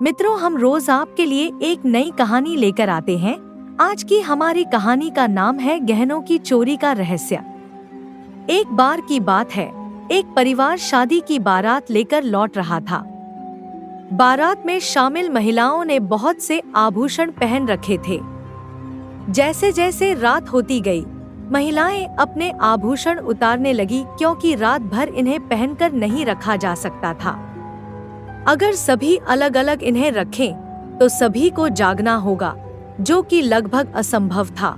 मित्रों, हम रोज आपके लिए एक नई कहानी लेकर आते हैं। आज की हमारी कहानी का नाम है गहनों की चोरी का रहस्य। एक बार की बात है, एक परिवार शादी की बारात लेकर लौट रहा था। बारात में शामिल महिलाओं ने बहुत से आभूषण पहन रखे थे। जैसे जैसे रात होती गई, महिलाएं अपने आभूषण उतारने लगी, क्योंकि रात भर इन्हें पहनकर नहीं रखा जा सकता था। अगर सभी अलग अलग इन्हें रखें तो सभी को जागना होगा, जो कि लगभग असंभव था।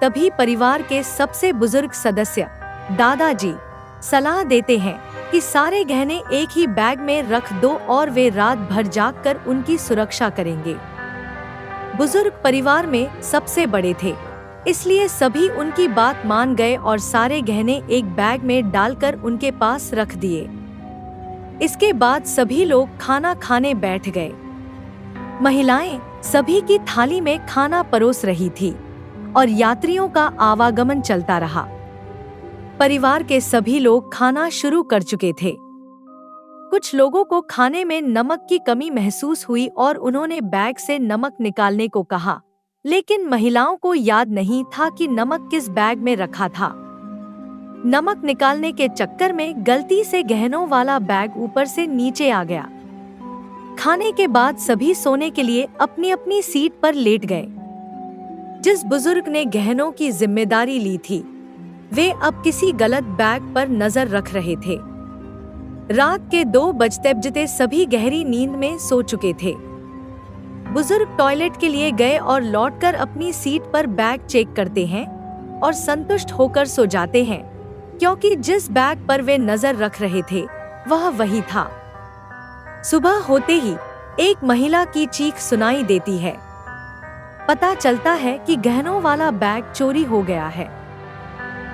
तभी परिवार के सबसे बुजुर्ग सदस्य दादाजी सलाह देते हैं कि सारे गहने एक ही बैग में रख दो और वे रात भर जागकर उनकी सुरक्षा करेंगे। बुजुर्ग परिवार में सबसे बड़े थे, इसलिए सभी उनकी बात मान गए और सारे गहने एक बैग में डालकर उनके पास रख दिए। इसके बाद सभी लोग खाना खाने बैठ गए। महिलाएं सभी की थाली में खाना परोस रही थी और यात्रियों का आवागमन चलता रहा। परिवार के सभी लोग खाना शुरू कर चुके थे। कुछ लोगों को खाने में नमक की कमी महसूस हुई और उन्होंने बैग से नमक निकालने को कहा, लेकिन महिलाओं को याद नहीं था कि नमक किस बैग में रखा था। नमक निकालने के चक्कर में गलती से गहनों वाला बैग ऊपर से नीचे आ गया। खाने के बाद सभी सोने के लिए अपनी अपनी सीट पर लेट गए। जिस बुजुर्ग ने गहनों की जिम्मेदारी ली थी, वे अब किसी गलत बैग पर नजर रख रहे थे। रात के 2 बजते सभी गहरी नींद में सो चुके थे। बुजुर्ग टॉयलेट के लिए गए और लौटकर अपनी सीट पर बैग चेक करते हैं और संतुष्ट होकर सो जाते हैं, क्योंकि जिस बैग पर वे नजर रख रहे थे वह वही था। सुबह होते ही एक महिला की चीख सुनाई देती है। पता चलता है कि गहनों वाला बैग चोरी हो गया है।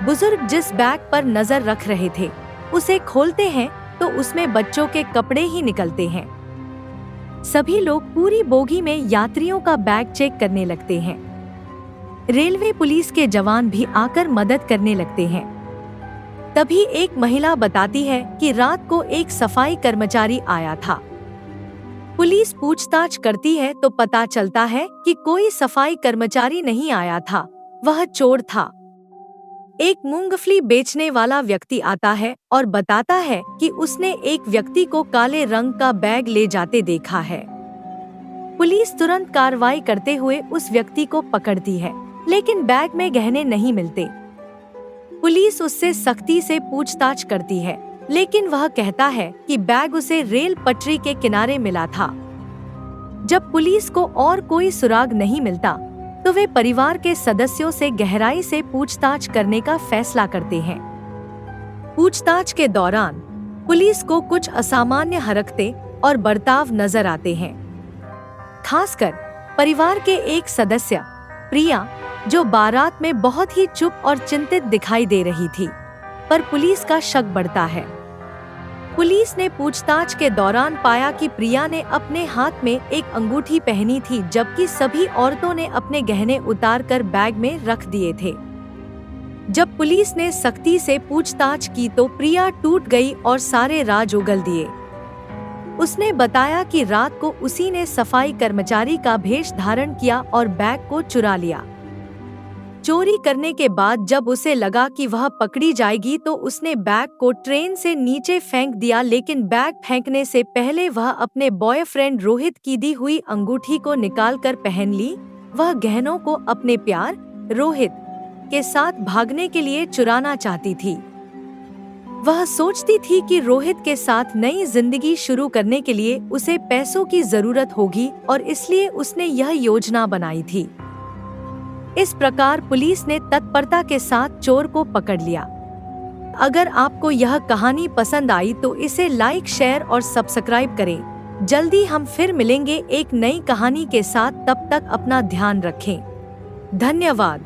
बुजुर्ग जिस बैग पर नजर रख रहे थे उसे खोलते हैं तो उसमें बच्चों के कपड़े ही निकलते हैं। सभी लोग पूरी बोगी में यात्रियों का बैग चेक करने लगते हैं। रेलवे पुलिस के जवान भी आकर मदद करने लगते हैं। तभी एक महिला बताती है कि रात को एक सफाई कर्मचारी आया था। पुलिस पूछताछ करती है तो पता चलता है कि कोई सफाई कर्मचारी नहीं आया था, वह चोर था। एक मूंगफली बेचने वाला व्यक्ति आता है और बताता है कि उसने एक व्यक्ति को काले रंग का बैग ले जाते देखा है। पुलिस तुरंत कार्रवाई करते हुए उस व्यक्ति को पकड़ती है, लेकिन बैग में गहने नहीं मिलते। पुलिस उससे सख्ती से पूछताछ करती है, लेकिन वह कहता है कि बैग उसे रेल पटरी के किनारे मिला था। जब पुलिस को और कोई सुराग नहीं मिलता तो वे परिवार के सदस्यों से गहराई से पूछताछ करने का फैसला करते हैं। पूछताछ के दौरान पुलिस को कुछ असामान्य हरकतें और बर्ताव नजर आते हैं। खासकर परिवार के एक सदस्य प्रिया, जो बारात में बहुत ही चुप और चिंतित दिखाई दे रही थी, पर पुलिस का शक बढ़ता है। पुलिस ने पूछताछ के दौरान पाया कि प्रिया ने अपने हाथ में एक अंगूठी पहनी थी, जबकि सभी औरतों ने अपने गहने उतारकर बैग में रख दिए थे। जब पुलिस ने सख्ती से पूछताछ की तो प्रिया टूट गई और सारे राज उगल दिए। उसने बताया कि रात को उसी ने सफाई कर्मचारी का भेष धारण किया और बैग को चुरा लिया। चोरी करने के बाद जब उसे लगा कि वह पकड़ी जाएगी तो उसने बैग को ट्रेन से नीचे फेंक दिया, लेकिन बैग फेंकने से पहले वह अपने बॉयफ्रेंड रोहित की दी हुई अंगूठी को निकालकर पहन ली। वह गहनों को अपने प्यार रोहित के साथ भागने के लिए चुराना चाहती थी। वह सोचती थी कि रोहित के साथ नई जिंदगी शुरू करने के लिए उसे पैसों की जरूरत होगी और इसलिए उसने यह योजना बनाई थी। इस प्रकार पुलिस ने तत्परता के साथ चोर को पकड़ लिया। अगर आपको यह कहानी पसंद आई तो इसे लाइक, शेयर और सब्सक्राइब करें। जल्दी हम फिर मिलेंगे एक नई कहानी के साथ, तब तक अपना ध्यान रखें। धन्यवाद।